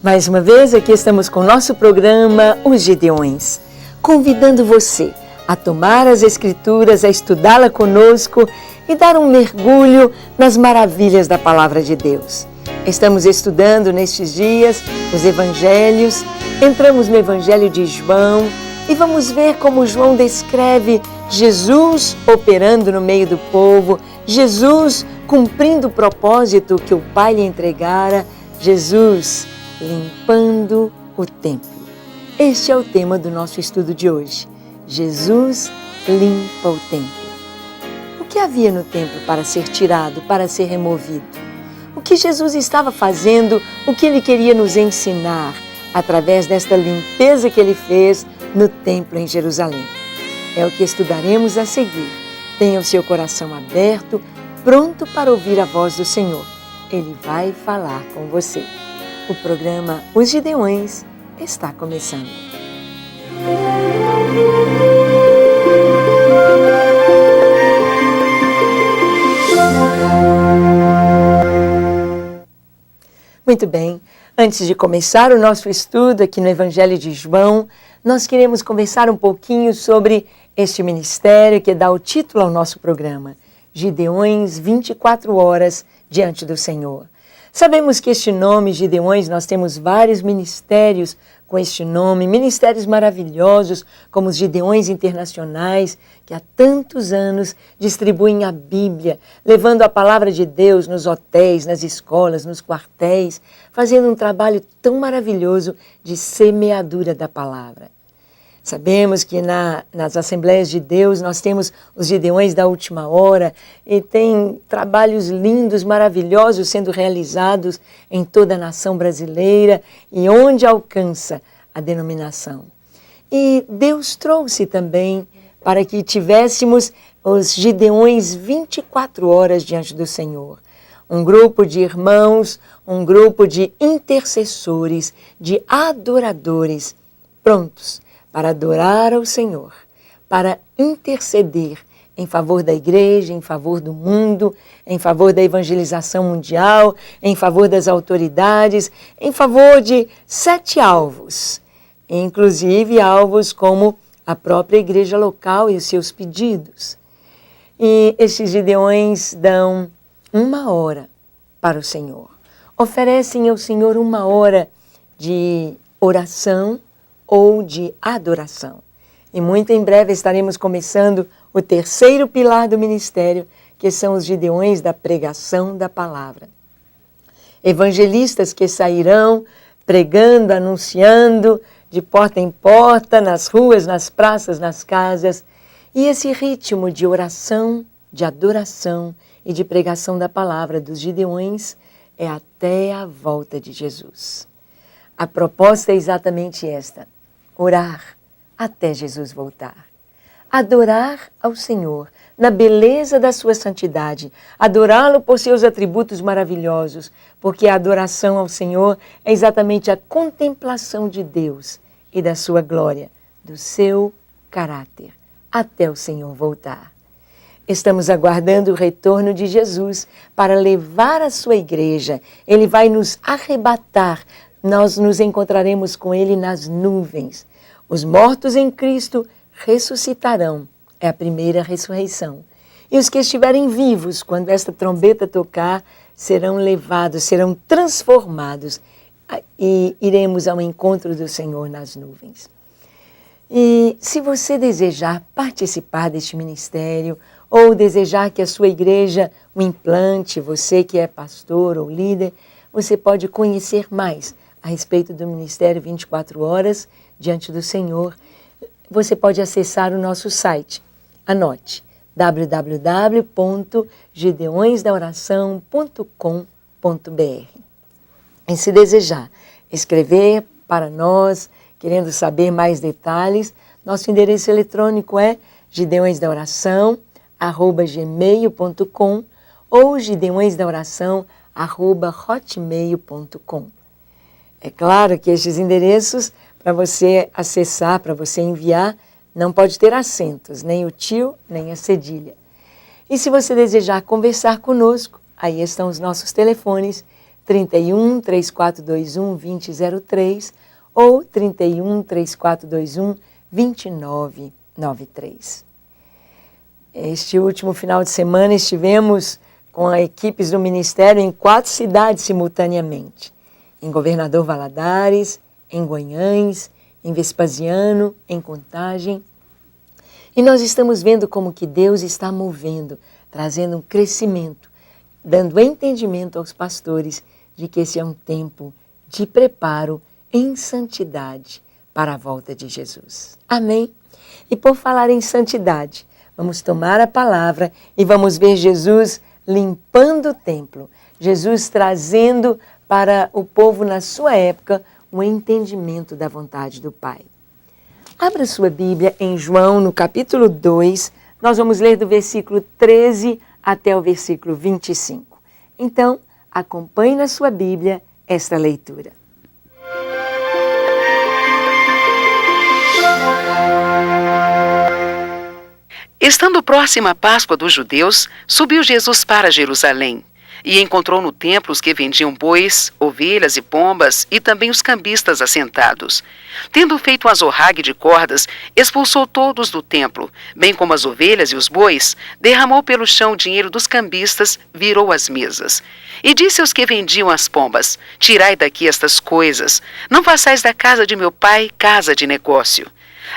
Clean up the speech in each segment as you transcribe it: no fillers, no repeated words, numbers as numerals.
Mais uma vez, aqui estamos com o nosso programa Os Gideões, convidando você a tomar as Escrituras, a estudá-la conosco e dar um mergulho nas maravilhas da Palavra de Deus. Estamos estudando nestes dias os Evangelhos, entramos no Evangelho de João e vamos ver como João descreve Jesus operando no meio do povo, Jesus cumprindo o propósito que o Pai lhe entregara, Jesus limpando o templo. Este é o tema do nosso estudo de hoje. Jesus limpa o templo. O que havia no templo para ser tirado, para ser removido? O que Jesus estava fazendo, o que Ele queria nos ensinar através desta limpeza que Ele fez no templo em Jerusalém? É o que estudaremos a seguir. Tenha o seu coração aberto, pronto para ouvir a voz do Senhor. Ele vai falar com você. O programa Os Gideões está começando. Muito bem, antes de começar o nosso estudo aqui no Evangelho de João, nós queremos conversar um pouquinho sobre este ministério que dá o título ao nosso programa, Gideões 24 horas diante do Senhor. Sabemos que este nome, Gideões, nós temos vários ministérios com este nome, ministérios maravilhosos, como os Gideões Internacionais, que há tantos anos distribuem a Bíblia, levando a palavra de Deus nos hotéis, nas escolas, nos quartéis, fazendo um trabalho tão maravilhoso de semeadura da palavra. Sabemos que nas Assembleias de Deus nós temos os Gideões da Última Hora e tem trabalhos lindos, maravilhosos sendo realizados em toda a nação brasileira e onde alcança a denominação. E Deus trouxe também para que tivéssemos os Gideões 24 horas diante do Senhor. Um grupo de irmãos, um grupo de intercessores, de adoradores, prontos para adorar ao Senhor, para interceder em favor da igreja, em favor do mundo, em favor da evangelização mundial, em favor das autoridades, em favor de 7 alvos, inclusive alvos como a própria igreja local e os seus pedidos. E estes Gideões dão 1 hora para o Senhor, oferecem ao Senhor 1 hora de oração, ou de adoração. E muito em breve estaremos começando o 3º pilar do ministério, que são os Gideões da pregação da palavra. Evangelistas que sairão pregando, anunciando, de porta em porta, nas ruas, nas praças, nas casas. E esse ritmo de oração, de adoração e de pregação da palavra dos Gideões é até a volta de Jesus. A proposta é exatamente esta: orar até Jesus voltar. Adorar ao Senhor na beleza da sua santidade. Adorá-lo por seus atributos maravilhosos, porque a adoração ao Senhor é exatamente a contemplação de Deus e da sua glória, do seu caráter, até o Senhor voltar. Estamos aguardando o retorno de Jesus para levar a sua igreja. Ele vai nos arrebatar. Nós nos encontraremos com Ele nas nuvens. Os mortos em Cristo ressuscitarão. É a primeira ressurreição. E os que estiverem vivos, quando esta trombeta tocar, serão levados, serão transformados e iremos ao encontro do Senhor nas nuvens. E se você desejar participar deste ministério ou desejar que a sua igreja o implante, você que é pastor ou líder, você pode conhecer mais a respeito do Ministério 24 Horas diante do Senhor. Você pode acessar o nosso site. Anote, www.gideõesdaoração.com.br. E se desejar escrever para nós, querendo saber mais detalhes, nosso endereço eletrônico é gideõesdaoração@gmail.com ou gideõesdaoração@hotmail.com. É claro que estes endereços, para você acessar, para você enviar, não pode ter acentos, nem o tio, nem a cedilha. E se você desejar conversar conosco, aí estão os nossos telefones 31 3421 2003 ou 31 3421 2993. Este último final de semana estivemos com as equipes do Ministério em 4 cidades simultaneamente. Em Governador Valadares, em Guanhães, em Vespasiano, em Contagem. E nós estamos vendo como que Deus está movendo, trazendo um crescimento, dando entendimento aos pastores de que esse é um tempo de preparo em santidade para a volta de Jesus. Amém? E por falar em santidade, vamos tomar a palavra e vamos ver Jesus limpando o templo, Jesus trazendo para o povo na sua época um entendimento da vontade do Pai. Abra sua Bíblia em João, no capítulo 2, nós vamos ler do versículo 13 até o versículo 25. Então, acompanhe na sua Bíblia esta leitura. Estando próxima a Páscoa dos judeus, subiu Jesus para Jerusalém e encontrou no templo os que vendiam bois, ovelhas e pombas e também os cambistas assentados. Tendo feito um azorrague de cordas, expulsou todos do templo, bem como as ovelhas e os bois, derramou pelo chão o dinheiro dos cambistas, virou as mesas. E disse aos que vendiam as pombas: tirai daqui estas coisas, não façais da casa de meu pai casa de negócio.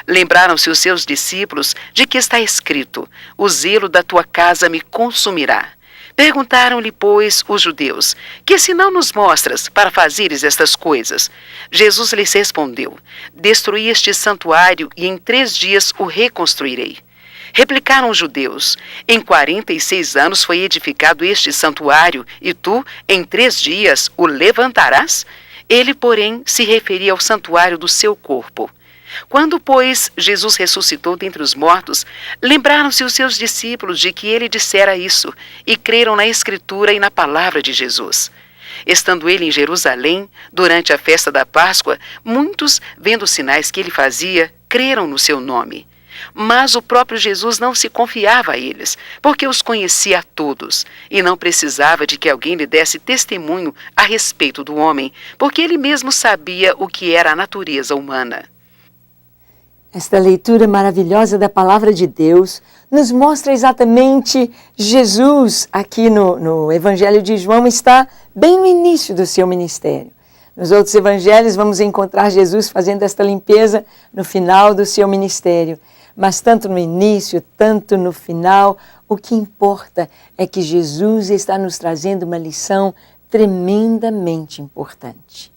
Lembraram-se os seus discípulos de que está escrito: o zelo da tua casa me consumirá. Perguntaram-lhe, pois, os judeus: que sinal nos mostras para fazeres estas coisas? Jesus lhes respondeu: destruí este santuário e em 3 dias o reconstruirei. Replicaram os judeus: em 46 anos foi edificado este santuário e tu, em 3 dias, o levantarás? Ele, porém, se referia ao santuário do seu corpo. Quando, pois, Jesus ressuscitou dentre os mortos, lembraram-se os seus discípulos de que ele dissera isso e creram na Escritura e na palavra de Jesus. Estando ele em Jerusalém, durante a festa da Páscoa, muitos, vendo os sinais que ele fazia, creram no seu nome. Mas o próprio Jesus não se confiava a eles, porque os conhecia a todos, e não precisava de que alguém lhe desse testemunho a respeito do homem, porque ele mesmo sabia o que era a natureza humana. Esta leitura maravilhosa da Palavra de Deus nos mostra exatamente Jesus aqui no Evangelho de João, está bem no início do seu ministério. Nos outros evangelhos vamos encontrar Jesus fazendo esta limpeza no final do seu ministério. Mas tanto no início, tanto no final, o que importa é que Jesus está nos trazendo uma lição tremendamente importante.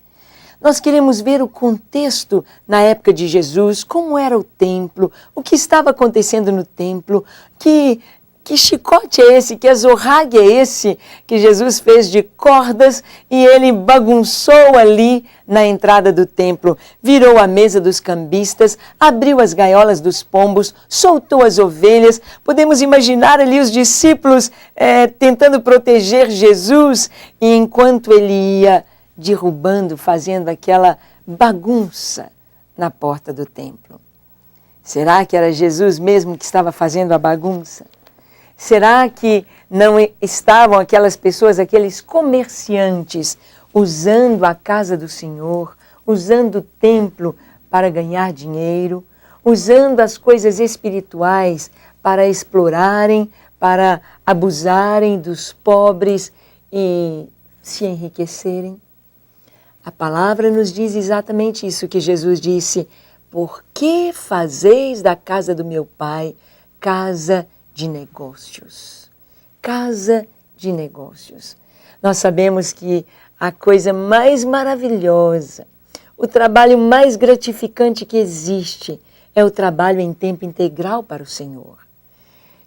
Nós queremos ver o contexto na época de Jesus, como era o templo, o que estava acontecendo no templo, que chicote é esse, que azorrague é esse que Jesus fez de cordas e ele bagunçou ali na entrada do templo, virou a mesa dos cambistas, abriu as gaiolas dos pombos, soltou as ovelhas. Podemos imaginar ali os discípulos tentando proteger Jesus e enquanto ele ia derrubando, fazendo aquela bagunça na porta do templo. Será que era Jesus mesmo que estava fazendo a bagunça? Será que não estavam aquelas pessoas, aqueles comerciantes, usando a casa do Senhor, usando o templo para ganhar dinheiro, usando as coisas espirituais para explorarem, para abusarem dos pobres e se enriquecerem? A palavra nos diz exatamente isso que Jesus disse: por que fazeis da casa do meu pai casa de negócios? Casa de negócios. Nós sabemos que a coisa mais maravilhosa, o trabalho mais gratificante que existe é o trabalho em tempo integral para o Senhor.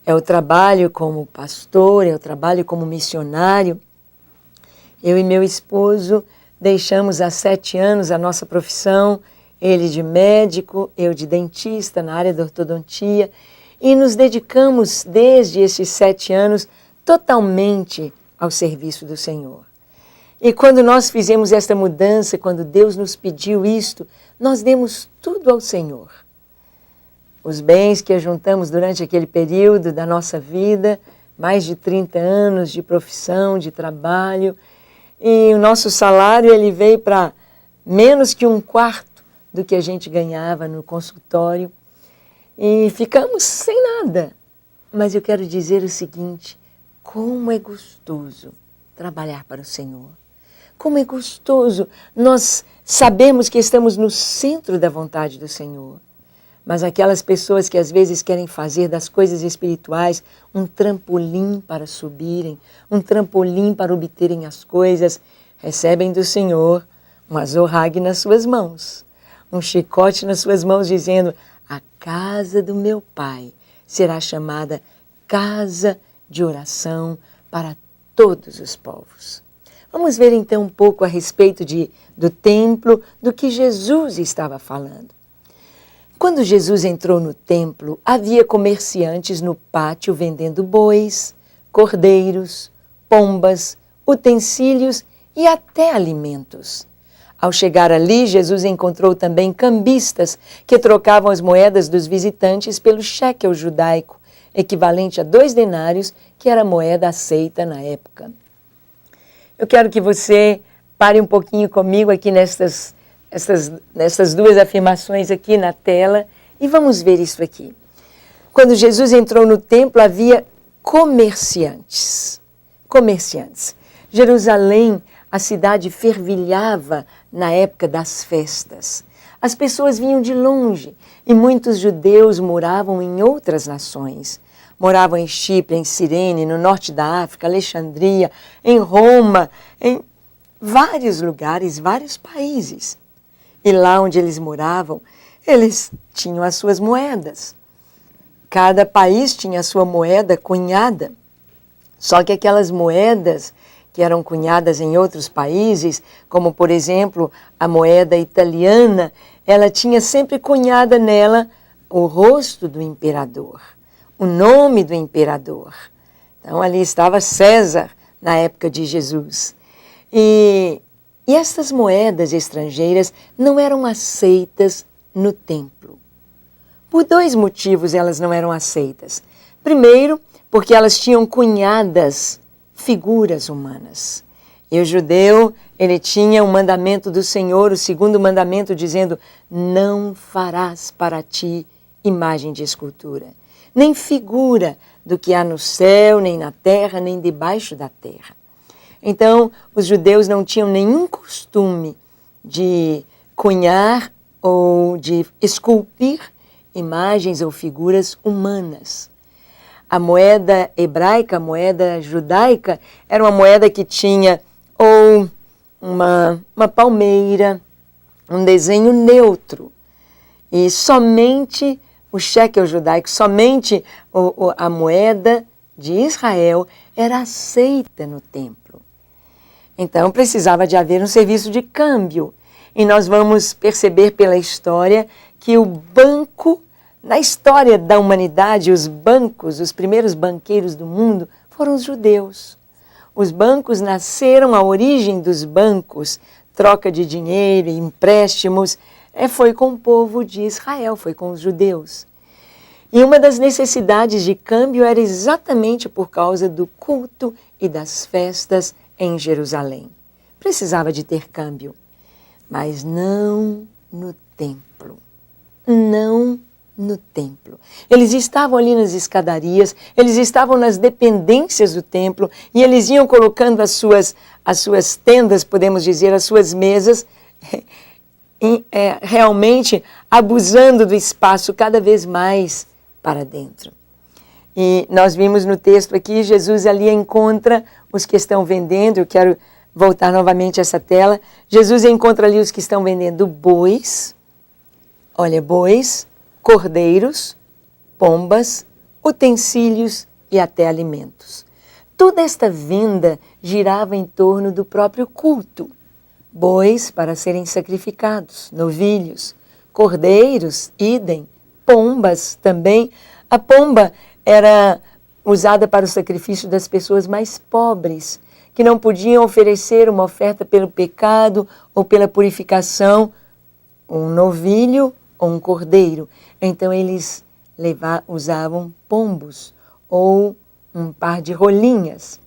É o trabalho como pastor, é o trabalho como missionário. Eu e meu esposo deixamos há 7 anos a nossa profissão, ele de médico, eu de dentista na área da ortodontia, e nos dedicamos desde esses 7 anos totalmente ao serviço do Senhor. E quando nós fizemos esta mudança, quando Deus nos pediu isto, nós demos tudo ao Senhor. Os bens que ajuntamos durante aquele período da nossa vida, mais de 30 anos de profissão, de trabalho, e o nosso salário ele veio para menos que um quarto do que a gente ganhava no consultório. E ficamos sem nada. Mas eu quero dizer o seguinte, como é gostoso trabalhar para o Senhor. Como é gostoso nós sabemos que estamos no centro da vontade do Senhor. Mas aquelas pessoas que às vezes querem fazer das coisas espirituais um trampolim para subirem, um trampolim para obterem as coisas, recebem do Senhor um azorrague nas suas mãos, um chicote nas suas mãos dizendo, a casa do meu Pai será chamada casa de oração para todos os povos. Vamos ver então um pouco a respeito do templo, do que Jesus estava falando. Quando Jesus entrou no templo, havia comerciantes no pátio vendendo bois, cordeiros, pombas, utensílios e até alimentos. Ao chegar ali, Jesus encontrou também cambistas que trocavam as moedas dos visitantes pelo shekel judaico, equivalente a 2 denários, que era a moeda aceita na época. Eu quero que você pare um pouquinho comigo aqui nessas duas afirmações aqui na tela e vamos ver isso aqui. Quando Jesus entrou no templo, havia comerciantes. Jerusalém, a cidade fervilhava na época das festas. As pessoas vinham de longe e muitos judeus moravam em outras nações. Moravam em Chipre, em Cirene, no norte da África, Alexandria, em Roma, em vários lugares, vários países. E lá onde eles moravam, eles tinham as suas moedas. Cada país tinha a sua moeda cunhada. Só que aquelas moedas que eram cunhadas em outros países, como por exemplo a moeda italiana, ela tinha sempre cunhada nela o rosto do imperador, o nome do imperador. Então ali estava César na época de Jesus. E essas moedas estrangeiras não eram aceitas no templo. Por 2 motivos elas não eram aceitas. Primeiro, porque elas tinham cunhadas figuras humanas. E o judeu, ele tinha um mandamento do Senhor, o 2º mandamento, dizendo, não farás para ti imagem de escultura, nem figura do que há no céu, nem na terra, nem debaixo da terra. Então, os judeus não tinham nenhum costume de cunhar ou de esculpir imagens ou figuras humanas. A moeda hebraica, a moeda judaica, era uma moeda que tinha ou uma palmeira, um desenho neutro. E somente o shekel judaico, somente a moeda de Israel era aceita no templo. Então precisava de haver um serviço de câmbio. E nós vamos perceber pela história que o banco, na história da humanidade, os bancos, os primeiros banqueiros do mundo foram os judeus. Os bancos nasceram, a origem dos bancos, troca de dinheiro, empréstimos, foi com o povo de Israel, foi com os judeus. E uma das necessidades de câmbio era exatamente por causa do culto e das festas em Jerusalém. Precisava de ter câmbio, mas não no templo. Não no templo. Eles estavam ali nas escadarias, eles estavam nas dependências do templo e eles iam colocando as suas tendas, podemos dizer, as suas mesas, realmente abusando do espaço cada vez mais para dentro. E nós vimos no texto aqui, Jesus ali encontra os que estão vendendo, eu quero voltar novamente a essa tela, Jesus encontra ali os que estão vendendo bois, bois, cordeiros, pombas, utensílios e até alimentos. Toda esta venda girava em torno do próprio culto. Bois para serem sacrificados, novilhos, cordeiros, idem, pombas também. A pomba era usada para o sacrifício das pessoas mais pobres, que não podiam oferecer uma oferta pelo pecado ou pela purificação, um novilho ou um cordeiro. Então eles usavam pombos ou um par de rolinhas.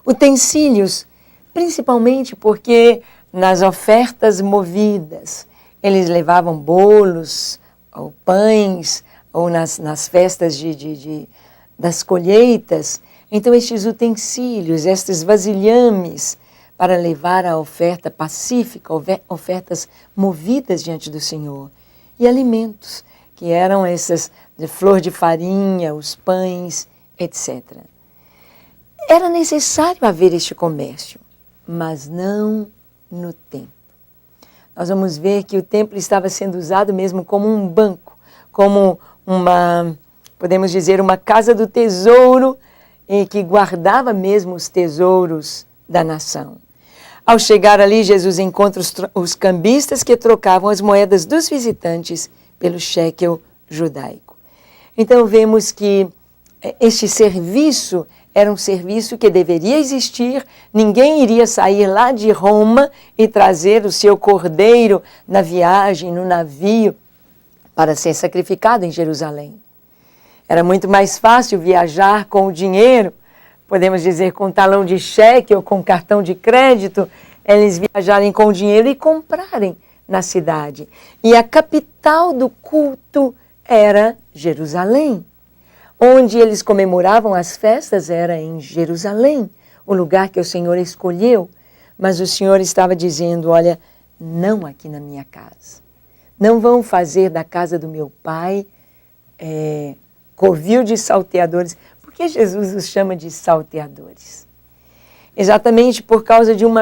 Utensílios principalmente porque nas ofertas movidas, eles levavam bolos, ou pães, ou nas festas das colheitas. Então, estes utensílios, estes vasilhames, para levar a oferta pacífica, ofertas movidas diante do Senhor. E alimentos, que eram essas de flor de farinha, os pães, etc. Era necessário haver este comércio, mas não no templo. Nós vamos ver que o templo estava sendo usado mesmo como um banco, como podemos dizer, uma casa do tesouro, em que guardava mesmo os tesouros da nação. Ao chegar ali, Jesus encontra os cambistas que trocavam as moedas dos visitantes pelo shekel judaico. Então vemos que este serviço era um serviço que deveria existir, ninguém iria sair lá de Roma e trazer o seu cordeiro na viagem, no navio, para ser sacrificado em Jerusalém. Era muito mais fácil viajar com o dinheiro, podemos dizer com talão de cheque ou com cartão de crédito, eles viajarem com o dinheiro e comprarem na cidade. E a capital do culto era Jerusalém. Onde eles comemoravam as festas era em Jerusalém, o lugar que o Senhor escolheu. Mas o Senhor estava dizendo, olha, não aqui na minha casa. Não vão fazer da casa do meu pai covil de salteadores. Por que Jesus os chama de salteadores? Exatamente por causa de um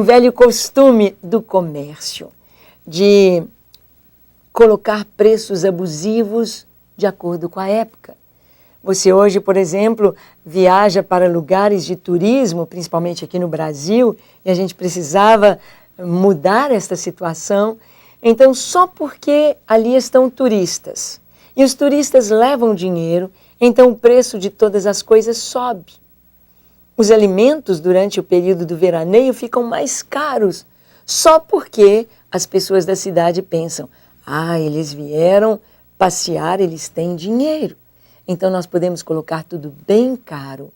velho costume do comércio, de colocar preços abusivos de acordo com a época. Você hoje, por exemplo, viaja para lugares de turismo, principalmente aqui no Brasil, e a gente precisava mudar esta situação. Então, só porque ali estão turistas, e os turistas levam dinheiro, então o preço de todas as coisas sobe. Os alimentos durante o período do veraneio ficam mais caros, só porque as pessoas da cidade pensam, eles vieram passear, eles têm dinheiro. Então nós podemos colocar tudo bem caro.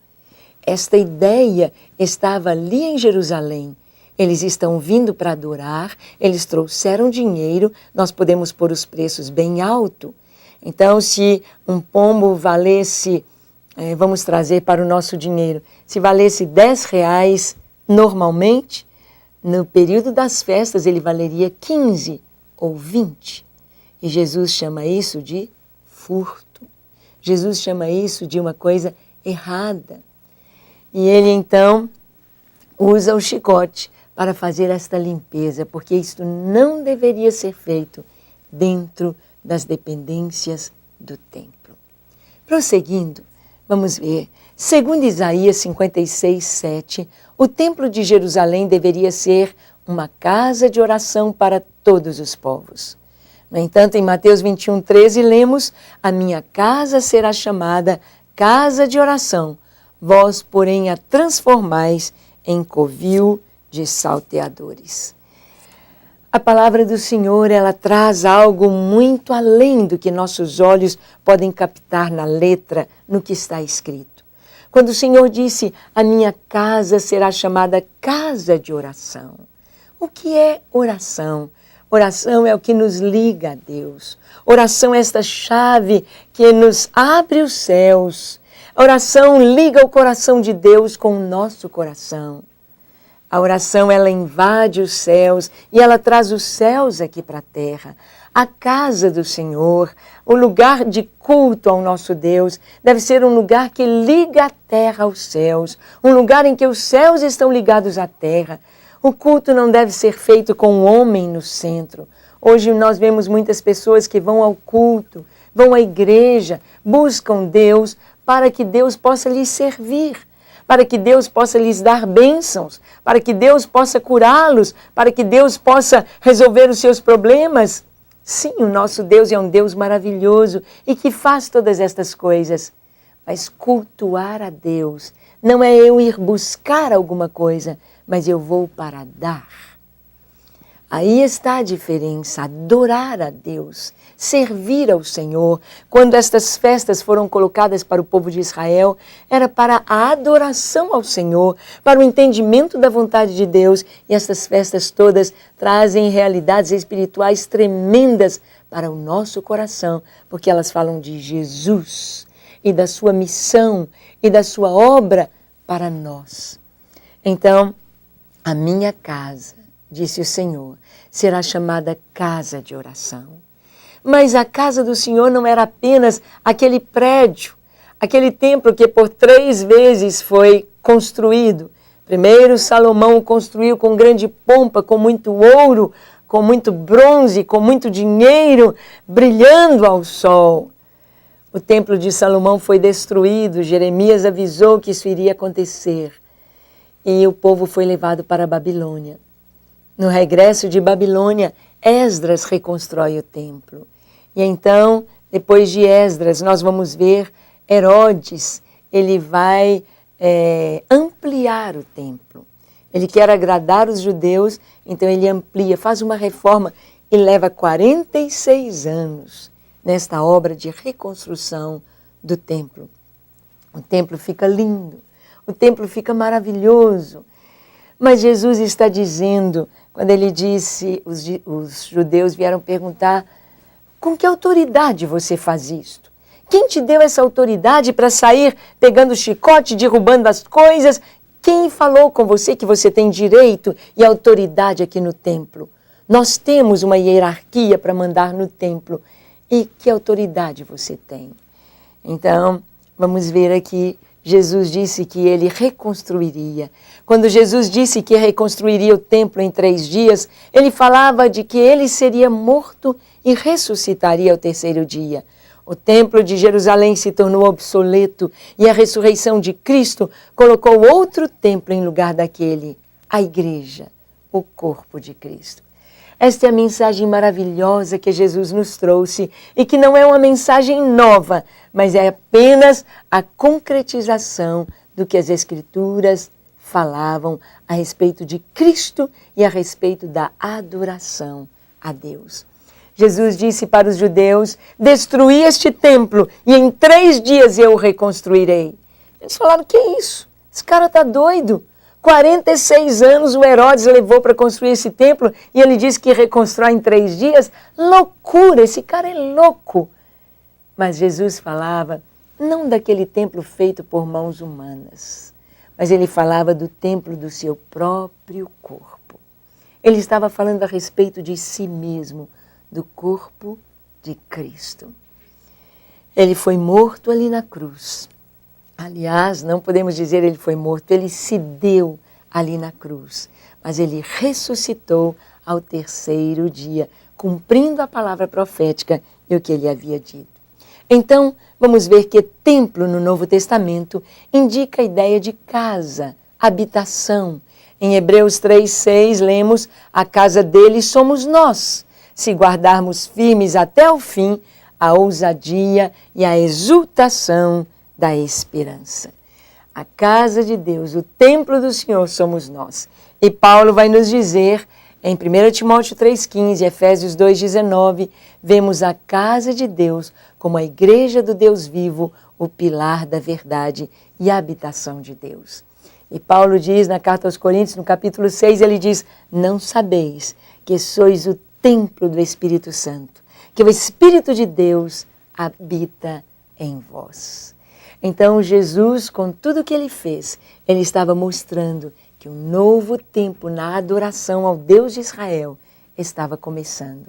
Esta ideia estava ali em Jerusalém. Eles estão vindo para adorar, eles trouxeram dinheiro, nós podemos pôr os preços bem alto. Então, se um pombo valesse, vamos trazer para o nosso dinheiro, se valesse R$10 normalmente, no período das festas ele valeria 15 ou 20. E Jesus chama isso de furto. Jesus chama isso de uma coisa errada. E ele então usa o chicote para fazer esta limpeza, porque isto não deveria ser feito dentro das dependências do templo. Prosseguindo, vamos ver, segundo Isaías 56:7, o templo de Jerusalém deveria ser uma casa de oração para todos os povos. No entanto, em Mateus 21:13, lemos, a minha casa será chamada casa de oração, vós, porém, a transformais em covil de salteadores. A palavra do Senhor, ela traz algo muito além do que nossos olhos podem captar na letra, no que está escrito. Quando o Senhor disse, a minha casa será chamada casa de oração. O que é oração? Oração é o que nos liga a Deus. Oração é esta chave que nos abre os céus. A oração liga o coração de Deus com o nosso coração. A oração, ela invade os céus e ela traz os céus aqui para a terra. A casa do Senhor, o lugar de culto ao nosso Deus, deve ser um lugar que liga a terra aos céus, um lugar em que os céus estão ligados à terra. O culto não deve ser feito com o homem no centro. Hoje nós vemos muitas pessoas que vão ao culto, vão à igreja, buscam Deus para que Deus possa lhes servir, para que Deus possa lhes dar bênçãos, para que Deus possa curá-los, para que Deus possa resolver os seus problemas. Sim, o nosso Deus é um Deus maravilhoso e que faz todas estas coisas. Mas cultuar a Deus não é eu ir buscar alguma coisa, mas eu vou para dar. Aí está a diferença, adorar a Deus, servir ao Senhor. Quando estas festas foram colocadas para o povo de Israel, era para a adoração ao Senhor, para o entendimento da vontade de Deus. E estas festas todas trazem realidades espirituais tremendas para o nosso coração, porque elas falam de Jesus e da sua missão e da sua obra para nós. Então, a minha casa, disse o Senhor, será chamada casa de oração. Mas a casa do Senhor não era apenas aquele prédio, aquele templo que por 3 vezes foi construído. Primeiro, Salomão construiu com grande pompa, com muito ouro, com muito bronze, com muito dinheiro, brilhando ao sol. O templo de Salomão foi destruído, Jeremias avisou que isso iria acontecer. E o povo foi levado para a Babilônia. No regresso de Babilônia, Esdras reconstrói o templo. E então, depois de Esdras, nós vamos ver Herodes, ele vai ampliar o templo. Ele quer agradar os judeus, então ele amplia, faz uma reforma e leva 46 anos nesta obra de reconstrução do templo. O templo fica lindo, o templo fica maravilhoso. Mas Jesus está dizendo, quando ele disse, os judeus vieram perguntar, com que autoridade você faz isto? Quem te deu essa autoridade para sair pegando chicote, derrubando as coisas? Quem falou com você que você tem direito e autoridade aqui no templo? Nós temos uma hierarquia para mandar no templo. E que autoridade você tem? Então, vamos ver aqui, Jesus disse que ele reconstruiria. Quando Jesus disse que reconstruiria o templo em 3 dias, ele falava de que ele seria morto e ressuscitaria ao 3º dia. O templo de Jerusalém se tornou obsoleto e a ressurreição de Cristo colocou outro templo em lugar daquele, a igreja, o corpo de Cristo. Esta é a mensagem maravilhosa que Jesus nos trouxe e que não é uma mensagem nova, mas é apenas a concretização do que as Escrituras falavam a respeito de Cristo e a respeito da adoração a Deus. Jesus disse para os judeus, destruí este templo e em 3 dias eu o reconstruirei. Eles falaram, que é isso? Esse cara está doido. 46 anos o Herodes levou para construir esse templo e ele disse que reconstrói em 3 dias. Loucura, esse cara é louco. Mas Jesus falava, não daquele templo feito por mãos humanas, mas ele falava do templo do seu próprio corpo. Ele estava falando a respeito de si mesmo, do corpo de Cristo. Ele foi morto ali na cruz. Aliás, não podemos dizer ele foi morto, ele se deu ali na cruz. Mas ele ressuscitou ao 3º dia, cumprindo a palavra profética e o que ele havia dito. Então, vamos ver que templo no Novo Testamento indica a ideia de casa, habitação. Em Hebreus 3:6 lemos, a casa dele somos nós, se guardarmos firmes até o fim a ousadia e a exultação da esperança. A casa de Deus, o templo do Senhor somos nós. E Paulo vai nos dizer, em 1 Timóteo 3,15, Efésios 2,19, vemos a casa de Deus como a igreja do Deus vivo, o pilar da verdade e a habitação de Deus. E Paulo diz na carta aos Coríntios, no capítulo 6, ele diz, não sabeis que sois o templo do Espírito Santo, que o Espírito de Deus habita em vós. Então Jesus, com tudo o que ele fez, ele estava mostrando que um novo tempo na adoração ao Deus de Israel estava começando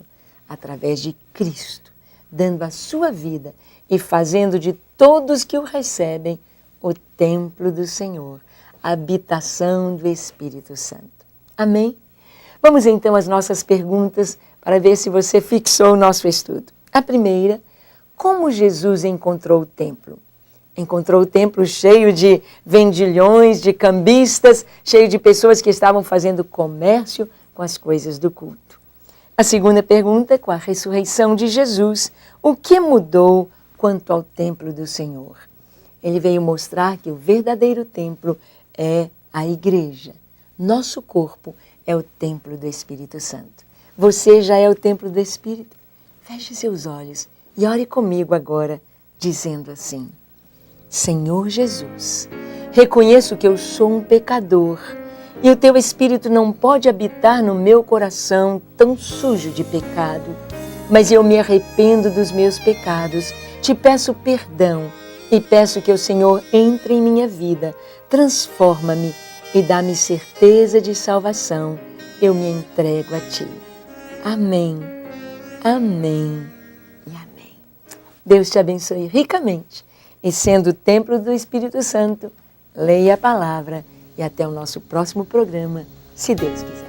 através de Cristo, dando a sua vida e fazendo de todos que o recebem o templo do Senhor, a habitação do Espírito Santo. Amém? Vamos então às nossas perguntas para ver se você fixou o nosso estudo. A primeira, como Jesus encontrou o templo? Encontrou o templo cheio de vendilhões, de cambistas, cheio de pessoas que estavam fazendo comércio com as coisas do culto. A segunda pergunta, com a ressurreição de Jesus, o que mudou quanto ao templo do Senhor? Ele veio mostrar que o verdadeiro templo é a igreja. Nosso corpo é o templo do Espírito Santo. Você já é o templo do Espírito. Feche seus olhos e ore comigo agora, dizendo assim: Senhor Jesus, reconheço que eu sou um pecador e o Teu Espírito não pode habitar no meu coração tão sujo de pecado. Mas eu me arrependo dos meus pecados, te peço perdão e peço que o Senhor entre em minha vida, transforma-me e dá-me certeza de salvação. Eu me entrego a Ti. Amém, amém e amém. Deus te abençoe ricamente e sendo o templo do Espírito Santo, leia a palavra e até o nosso próximo programa, se Deus quiser.